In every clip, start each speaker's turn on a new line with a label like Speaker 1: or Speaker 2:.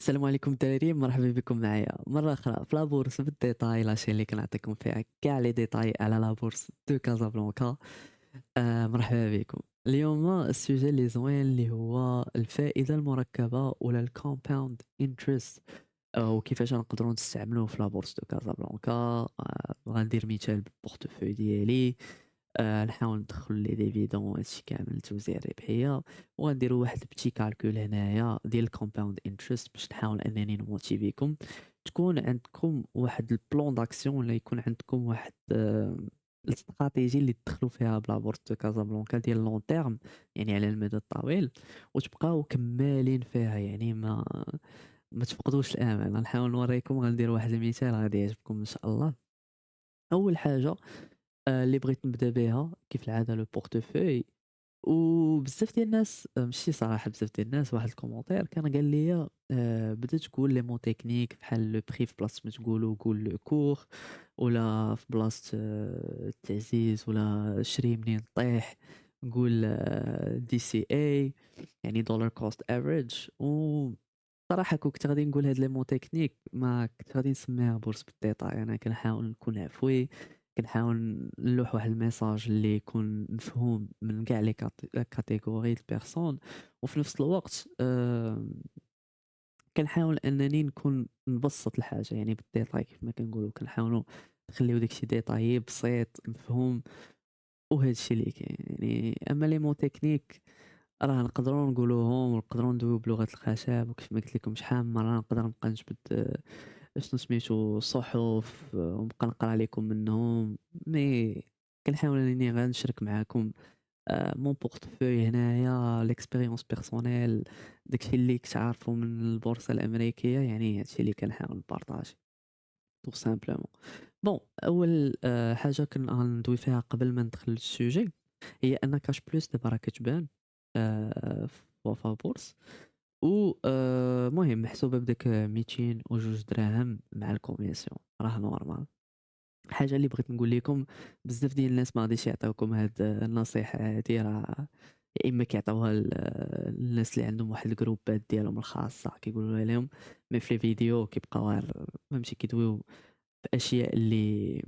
Speaker 1: السلام عليكم الدراري، مرحبا بكم معايا مرة أخرى في لابورس بالديتاي. لاشين اللي كنعطيكم فيها كاع لي ديتاي على لابورس دو كازابلانكا. مرحبا بكم. اليوم السوجي اللي زوين اللي هو الفائدة المركبة ولا الكومباوند انترست، وكيفاش نقدروا نستعملوه في لابورس دو كازابلانكا. غندير مثال بالبورتفوي ديالي. نحاول ندخل لي ديفيدون هادشي كامل توزيع الربحية، وغنديروا واحد بتي كالكول هنايا ديال الكومباوند انترست باش نحاول انني نموتيفيكم تكون عندكم واحد البلان داكسيون، ولا يكون عندكم واحد الاستراتيجي اللي تدخلوا فيها بلا بورت دو كازابلانكا ديال لون تيرم، يعني على المدى الطويل، وتبقاو كمالين فيها. يعني ما تفقدوش الامل. غنحاول نوريكم، غندير واحد المثال غادي يعجبكم ان شاء الله. اول حاجه اللي بغيت نبدا بها كيف العاده لو بورتفوي. وبزاف ديال الناس ماشي صراحه بزاف ديال الناس، واحد الكومونتير كان قال لي بدا تقول لي مون تكنيك بحال لو بري في بلاصه ما تقولوا قول لو كور، ولا في بلاصه التعزيز، ولا شري منين طيح نقول دي سي اي، يعني دولار كوست افريج. و صراحه كنت غادي نقول هاد لي مون تكنيك ما كنت غادي نسميها بورس بالديتاي. انا كنحاول نكون عفوي، كنحاول نلوح واحد الميساج اللي يكون مفهوم من كاع لي كاتيجوري د بيرسون، وفي نفس الوقت كنحاول انني نكون نبسط الحاجه يعني بالديتاي كيف ما كنقولوا. كنحاولوا نخليو داكشي ديتايي بسيط مفهوم، وهذا الشيء اللي كاين يعني. اما لي مون تكنيك راه نقدروا نقولوهم ونقدروا ندويو بلغه الخشب، وكيف ما قلت لكم شحال من مره نقدر نبقى نجبد شنو سميتو صحف، ونبقى نقرا لكم منهم. مي كنحاول انني غير نشارك معاكم مون بورتفوي هنايا، ليكسبيريونس بيرسونيل، داكشي اللي كنت عارفه من البورصه الامريكيه. يعني هادشي اللي كنحاول نبارطاجي تو سامبلومون. بون اول حاجه غندوي فيها قبل ما ندخل للسوجي، هي ان كاش بلوس دابا راه كتبان في وفا بورس. و المهم محسوبه بداك 202 دراهم مع الكوميسيون، راه نورمال. الحاجه اللي بغيت نقول لكم، بزاف ديال الناس ما غاديش يعطيوكم هاد النصيحه هادي، راه يا اما كيعطيوها للناس اللي عندهم واحد الجروبات ديالهم الخاصه كيقولوا لهم، مي في لي فيديو كيبقاو غير فهمتي كيدويو في اشياء اللي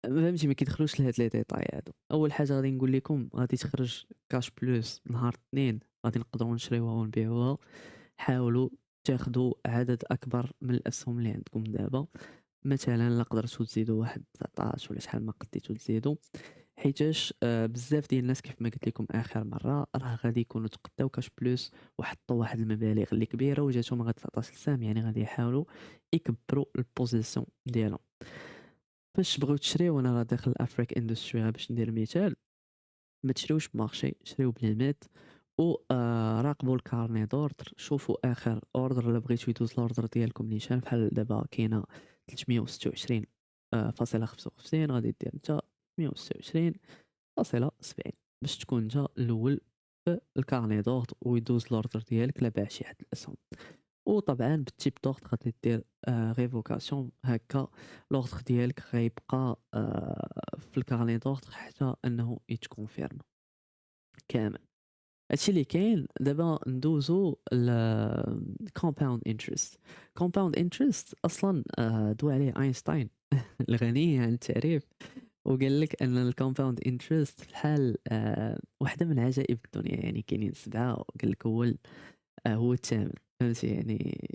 Speaker 1: فهمتي ما كيدخلوش لهاد لي ديتاي هادو. اول حاجه غادي نقول لكم، غادي تخرج كاش بلوس نهار الاثنين، غادي نقدروا نشريوها ونبيعوها. حاولوا تاخذوا عدد اكبر من الاسهم اللي عندكم دابا. مثلا لا قدرتوا تزيدوا واحد 19 ولا شحال ما قديتوا تزيدوا، حيتاش بزاف ديال الناس كيف ما قلت لكم اخر مره راه غادي يكونوا تقداو كاش بلوس وحطوا واحد المبالغ اللي كبيره وجاتهم غير 19 سهم، يعني غادي يحاولوا يكبروا البوزيسيون ديالهم. فاش تبغيو تشريو، انا راه داخل افريك اندستري باش ندير مثال، ما تشريوش بمارشي، شريو بليميت. و راقبوا الكارني دوردر، شوفوا اخر اوردر الا بغيتو يدوز الاوردر ديالكم نيشان. بحال دابا كاينه 326 فاصلة 55، غادي دير انت 126 فاصلة 70 باش تكون انت الاول في الكارني دوردر ويدوز الاوردر ديالك لا باع شي حد الاسهم. وطبعا بالتيب دوغط غادي دير ريفوكاسيون، هكا لوغدر ديالك غيبقى في الكارني دوغط حتى انه يتكونفيرم كامل. هادشي اللي كاين. دابا ندوزو ل compound interest. compound interest اصلا دوا عليه اينشتاين الغني عن التعريف، وقال لك ان الكومباوند انترست بحال واحده من عجائب الدنيا. يعني كاينين سبعه، وقال لك هو هو الثامن. فهمتي يعني.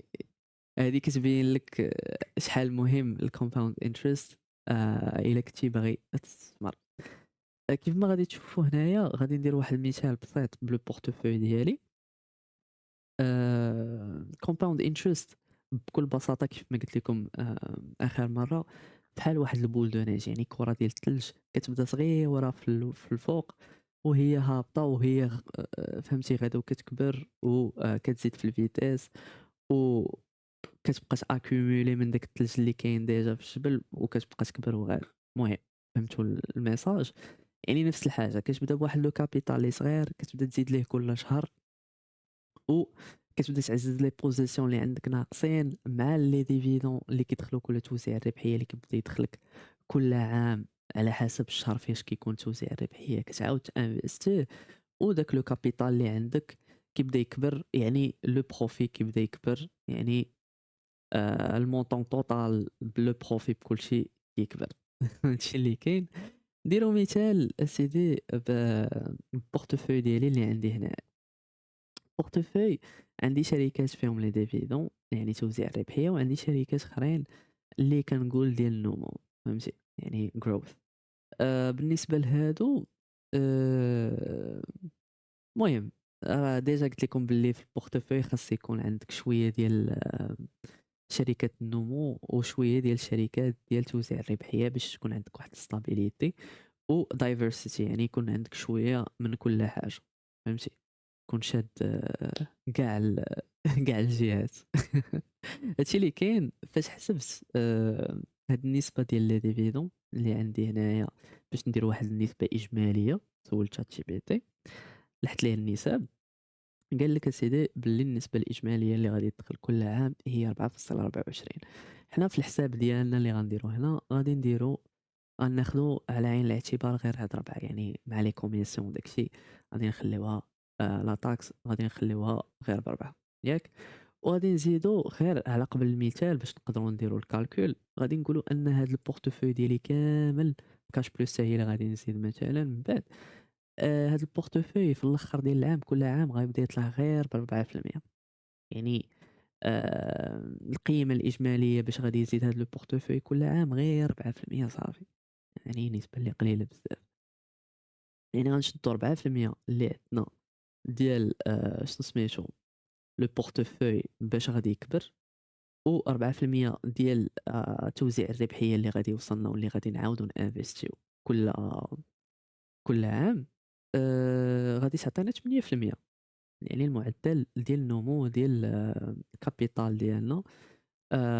Speaker 1: هذه كتبين لك شحال مهم الكومباوند انترست الا كنتي باغي تستثمر. كيف ما غادي تشوفوا هنايا، غادي ندير واحد المثال بسيط بلو بورتفوي ديالي. كومباوند انترست بكل بساطه كيف ما قلت لكم اخر مره، بحال واحد البول دو نيج، يعني كره ديال الثلج كتبدا صغيره في الفوق، وهي هابطه، وهي فهمتي غادا وكتكبر وكتزيد في الفيتيس، وكتبقى تاكيومولي من داك الثلج اللي كاين ديجا في الجبل، وكتبقى تكبر وغير. المهم فهمتوا الميساج. يعني نفس الحاجه، كتبدا بواحد لو كابيتال اللي صغير، كتبدا تزيد ليه كل شهر، وكتبدا تعزز لي بوزيسيون اللي عندك ناقصين مع لي ديفيدون اللي كيدخلوك، ولا توزيع الربحيه اللي كيبدا يدخلك كل عام على حسب الشهر فاش كيكون توزيع الربحيه، كتعاود تانفيستيه. وداك لو كابيتال اللي عندك كيبدا يكبر يعني لو بروفي كيبدا يكبر، يعني المونطون توتال بلو بروفي بكلشي كيكبر. هادشي اللي كاين. نديرو مثال اسيدي بالبورتفوي ديالي اللي عندي هنا. البورتفوي عندي شركات فيهم لي ديفيدون يعني توزيع الربحية، وعندي شركات اخرين اللي كنقول ديال النمو، فهمتي؟ يعني growth. بالنسبة لهادو آآ المهم ديجا قلت لكم باللي في البورتفوي خاص يكون عندك شوية ديال شركات النمو وشوية ديال الشركات ديال توزيع الربحية باش تكون عندك واحد stability و diversity، يعني يكون عندك شوية من كل حاجة، فهمتي؟ تكون شاد كاع كاع الجهات. هادشي اللي كاين فاش حسبت هاد النسبة ديال لي ديفيدون اللي عندي هنايا باش ندير واحد النسبة إجمالية. سولت ChatGPT لحت ليه النسب، قال لك اسيدي باللي النسبة الإجمالية اللي غادي تدخل كل عام هي 4.24. حنا في الحساب ديالنا اللي غنديرو هنا غادي نديرو غناخدو على عين الاعتبار غير هاد 4، يعني مع لي كوميسيون وداكشي غادي نخليوها لا تاكس غادي نخليوها غير ب4 ياك. وغادي نزيدو غير على قبل المثال باش نقدروا نديرو الكالكول، غادي نقولوا ان هاد البورتفوي ديالي كامل كاش بلس هي اللي غادي نزيد مثلا من بعد. هاد البورتفوي في الاخر ديال العام كل عام غيبدا يطلع غير ب4%، يعني القيمة الإجمالية باش غادي يزيد هاد لو بورتفوي كل عام غير 4% صافي، يعني نسبة اللي قليلة بزاف. يعني غنشدو 4% اللي عندنا ديال شنو سميتو لو بورتفوي باش غادي يكبر، و4% ديال توزيع الربحية اللي غادي يوصلنا واللي غادي نعاودو نانفيستيو كل عام غادي تعطينا 8%، يعني المعدل ديال النمو ديال الكابيتال ديالنا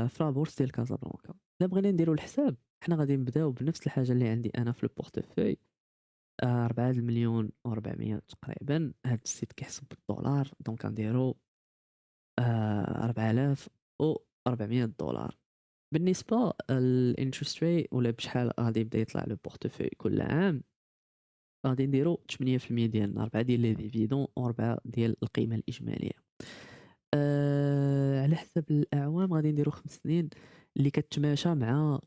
Speaker 1: في لابورصة ديال كازابلانكا. إلا بغينا نديرو الحساب حنا غادي نبداو بنفس الحاجة اللي عندي أنا في البورتفوي 4,400,000 تقريبا. هاد السيت كيحسب بالدولار دونك غنديرو 4,400 دولار. بالنسبة للانترست ري ولا بشحال غادي يبدا يطلع لو بورتفوي كل عام، غادي نديرو 8% ديالنا، 4 ديال لي ديفيدون و4 ديال القيمة الإجمالية. على حسب الأعوام غادي نديرو 5 سنين اللي كتماشى مع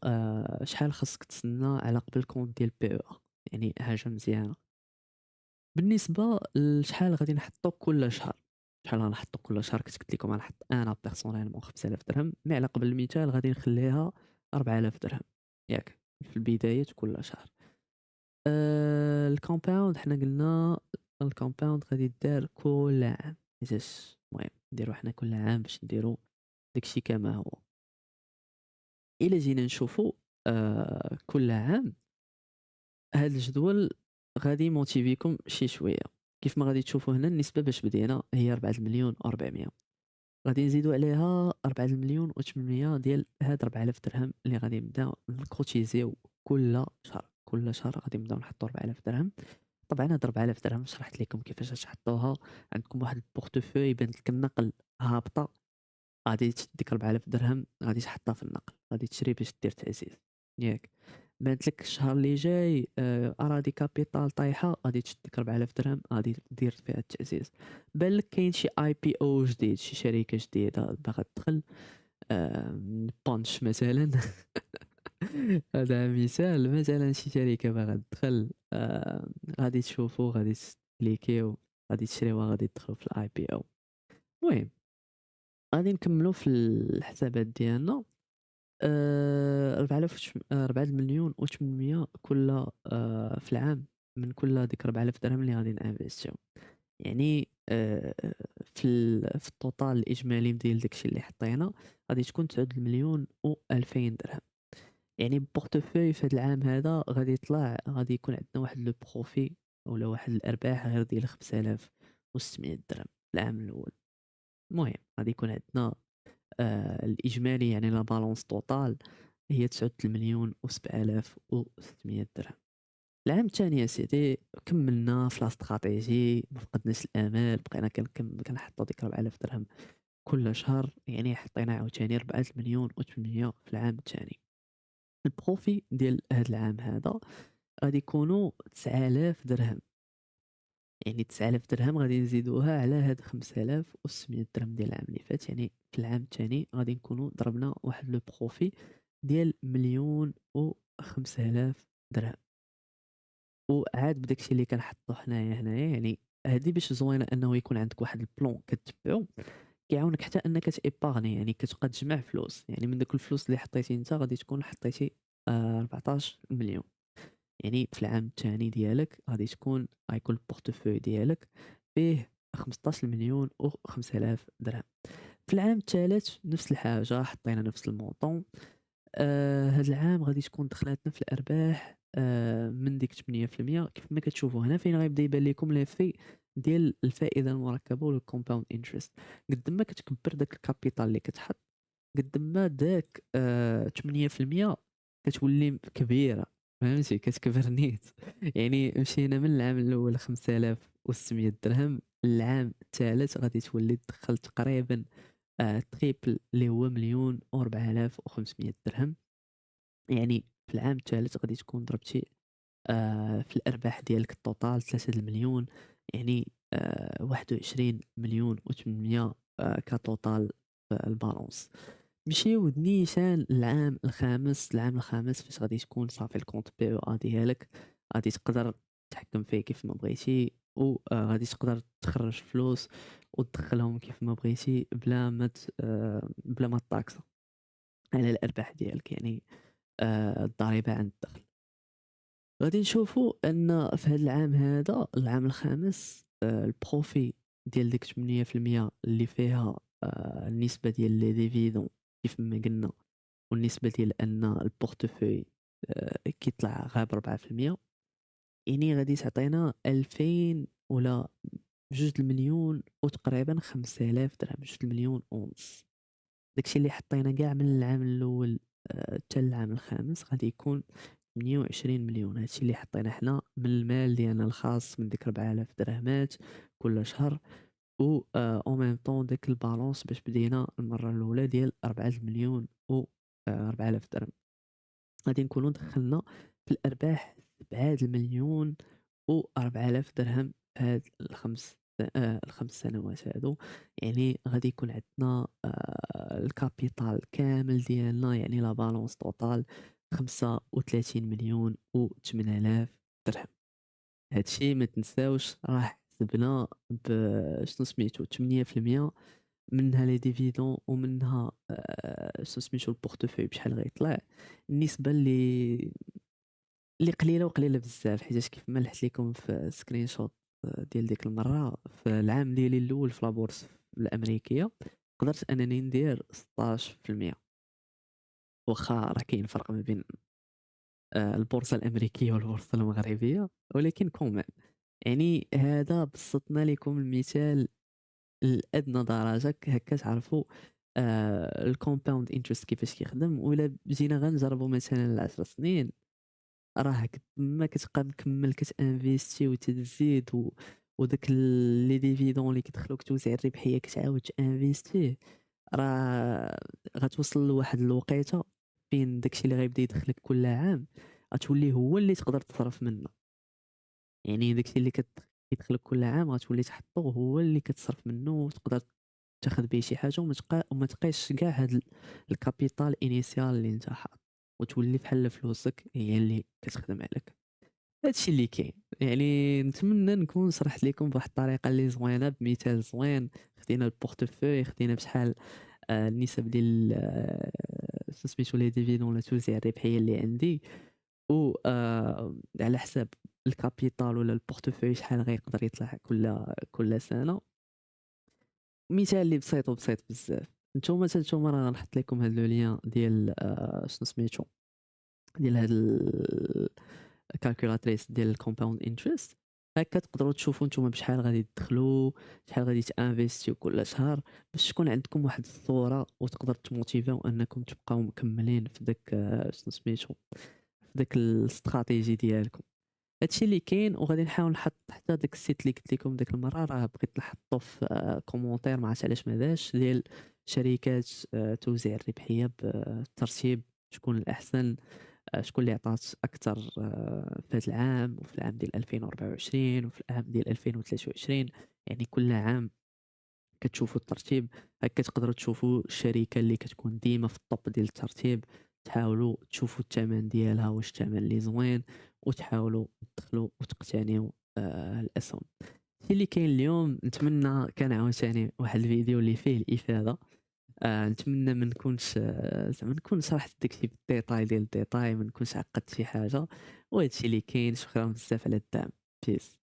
Speaker 1: شحال خاصك تسنى على قبل كونط ديال PEA، يعني حاجة مزيانة. بالنسبة لشحال غادي نحطو كل شهر، شحال غنحطو كل شهر كنت قلت لكم غنحط أنا بيرسونيلمون 5000 درهم، مي على قبل المثال غادي نخليها 4000 درهم ياك في البداية كل شهر. الكومباوند حنا قلنا الكومباوند غادي يدار كل عام، حيتاش المهم نديرو حنا كل عام باش نديرو داكشي كما هو. إلا جينا نشوفو كل عام هاد الجدول غادي يموتيفيكم شي شوية. كيف ما غادي تشوفوا هنا النسبة باش بدينا هي 4,400,000، غادي نزيدو عليها 4,800,000 ديال هاد 4000 درهم اللي غادي نبداو نكوتيزيو كل شهر. كل شهر غادي نبداو نحطو 4000 درهم. طبعا هاد 4000 درهم شرحت لكم كيفاش تحطوها. عندكم واحد البورتفوي يبان لك النقل هابطة، غادي تشد ديك 4000 درهم غادي تحطها في النقل، غادي تشري باش دير تعزيز ياك. بانت لك الشهر اللي جاي اراضي كابيتال طايحه، غادي تشد ديك 4000 درهم غادي دير فيها التعزيز. بان لك كاين شي IPO جديد، شي شركه جديده باغا تدخل بانش مثلا. هذا مثال، مثلا شي شركه باغا تدخل غادي تشوفوا غادي تكليكيو غادي تشريوها غادي تدخلوا في الIPO. المهم غادي نكملوا في الحسابات ديالنا. 4,800,000 كل في العام من كل ديك 4000 درهم اللي غادي نانفيستيو، يعني في التوتال الإجمالي ديال داكشي اللي حطينا غادي تكون 9,200,000 درهم. يعني بورتفوي في هاد العام هذا غادي يطلع غادي يكون عندنا واحد لو بروفي ولا واحد الأرباح غير ديال 5,600 درهم العام الأول. المهم غادي يكون عندنا الإجمالي يعني لا بالونس توتال هي 9,700,600 درهم. العام الثاني يا سيدي كملنا في لا استراتيجي، ما فقدناش الامل، بقينا كنحطوا ديك 4000 درهم كل شهر، يعني حطينا عاوتاني 4,800,000 في العام الثاني. البروفي ديال هذا العام هذا غادي يكونوا 9,000 درهم، يعني 9000 درهم غادي نزيدوها على هاد 5600 درهم ديال العام اللي فات، يعني في العام الثاني غادي نكونوا ضربنا واحد لو بروفي ديال 1,005,000 درهم. وعاد بداكشي اللي كنحطو هنايا يعني هادي باش زوينه انه يكون عندك واحد البلان كتبعو، كيعاونك حتى انك تيبارني، يعني كتبقى تجمع فلوس، يعني من دوك الفلوس اللي حطيتي انت غادي تكون حطيتي 14 مليون. يعني في العام الثاني ديالك غادي تكون غيكون البورتفوي ديالك فيه 15 مليون و 5000 درهم. في العام الثالث نفس الحاجة، حطينا نفس المونطون. هاد العام غادي تكون دخلاتنا في الأرباح من ديك 8%، كيف ما كتشوفوا هنا فين غيبدا يبان لكم لافي ديال الفائدة المركبة ولا الكومباوند انترست. قد ما كتكبر داك الكابيتال اللي كتحط، قد ما داك 8% كتولي كبيرة، فهمتي كتكبر نيت. يعني مشينا من العام الأول 5600 درهم، العام الثالث غادي تولي تدخل تقريبا تريبل اللي هو 1,004,500 درهم. يعني في العام الثالث غادي تكون ضربتي في الأرباح ديالك التوتال 3 المليون، يعني 21,800,000 كتوتال في البالونس. نمشيو نيشان العام الخامس. العام الخامس فاش غادي تكون صافي الكونت بي او ا ديالك غادي تقدر تحكم فيه كيف ما بغيتي، و غادي تقدر تخرج فلوس وتدخلهم كيف ما بغيتي بلا ما طاكسا على الأرباح ديالك، يعني الضريبة عن الدخل. غادي نشوفوا ان في هذا العام هذا العام الخامس البروفي ديال ديك 8% اللي فيها النسبة ديال لي ديفيدون كيف ما قلنا، والنسبة ديال ان البورتفوي كيطلع غير ب4%، يعني غادي تعطينا 2000 ولا 2 المليون وتقريبا 5000 درهم، 2 المليون ونص. داكشي اللي حطينا كاع من العام الاول حتى العام الخامس غادي يكون 28 مليون. هادشي اللي حطينا حنا من المال ديالنا الخاص من ديك 4000 درهمات كل شهر، و اون ميم طون داك البالونس باش بدينا المره الاولى ديال 4 المليون و 4000 درهم. غادي نكونوا دخلنا في الارباح 7 المليون و 4000 درهم هاد الخمس سنوات هادو. يعني غادي يكون عندنا الكابيتال كامل ديالنا، يعني لا بالونس توتال 35 مليون و 8000 درهم. هادشي ما تنساوش راه حسبنا ب شنو سميتو 8% منها لي ديفيدون ومنها شنو سميتو البورتفوي بشحال غيطلع. النسبة اللي قليلة وقليلة بزاف، حيتاش كيف ما لحت لكم في سكرين شوت ديال ديك المرة في العام ديالي الأول في لابورس الأمريكية قدرت أنني ندير 16%. واخا راه كاين فرق ما بين البورصة الأمريكية والبورصة المغربية، ولكن كوميم يعني هذا بسطنا لكم المثال لأدنى درجة هكا تعرفوا الكومباوند انترست كيفاش كيخدم. ولا جينا غنجربوا مثلا ل10 سنين، راه ما كتبقى مكمل كتانفيستي وتزيد وداك لي ديفيدون اللي كيدخلوك توزيع الربحيه كتعاود تانفيستيه، راه غتوصل لواحد الوقيته فين داكشي اللي غيبدا يدخلك كل عام غتولي هو اللي تقدر تصرف منه. يعني داكشي اللي كيدخلك كل عام غتولي تحطو هو اللي كتصرف منه وتقدر تاخذ به شي حاجه، وما تبقايش كاع هاد الكابيتال انيسيال اللي انت حاط، وتولي بحال فلوسك هي اللي كتخدم عليك. هادشي اللي كاين. يعني نتمنى نكون شرحت لكم بواحد الطريقه اللي زوينه بمثال زوين. خدينا البورتفوي، خدينا بشحال النسب ديال سميتو لي ديفيدون ولا توزيع الربحيه اللي عندي، و على حساب الكابيتال ولا البورتفوي شحال غيقدر يطلع كل سنه. مثال اللي بسيط وبسيط بزاف. نتوما راه غنحط لكم هاد لو لين ديال شنو سميتو ديال هاد الكالكولاتريس ديال الكومباوند انترست. هكا تقدروا تشوفوا نتوما بشحال غادي تدخلوا، شحال غادي تانفيستيو كل شهر، باش تكون عندكم واحد الصوره وتقدر تموتيفاو انكم تبقاو مكملين في داك شنو سميتو في داك الاستراتيجي ديالكم. هادشي اللي كاين. وغادي نحاول نحط حتى داك السيت اللي قلت لكم ديك المره، راه بغيت نحطو في كومونتير، ما عرفتش علاش ما داش، ديال شركات توزيع الربحيه بالترتيب، شكون الاحسن شكون اللي عطات أكتر في هاد العام وفي العام ديال 2024 وفي العام ديال 2023. يعني كل عام كتشوفوا الترتيب، هكا تقدروا تشوفوا الشركة اللي كتكون ديما في الtop ديال الترتيب، تحاولوا تشوفوا الثمن ديالها واش الثمن اللي زوين، وتحاولوا تدخلوا وتقتنيوا الأسهم. هادشي اللي كاين اليوم. نتمنى كان عاوتاني واحد الفيديو اللي فيه الإفادة. نتمنى ما نكونش زعما نكون شرحت داك الشيء بالديتاي ديال الديتاي، ما نكونش عقدت شي حاجة، وهذا الشيء اللي كاين. شكرا بزاف على الدعم. بيس.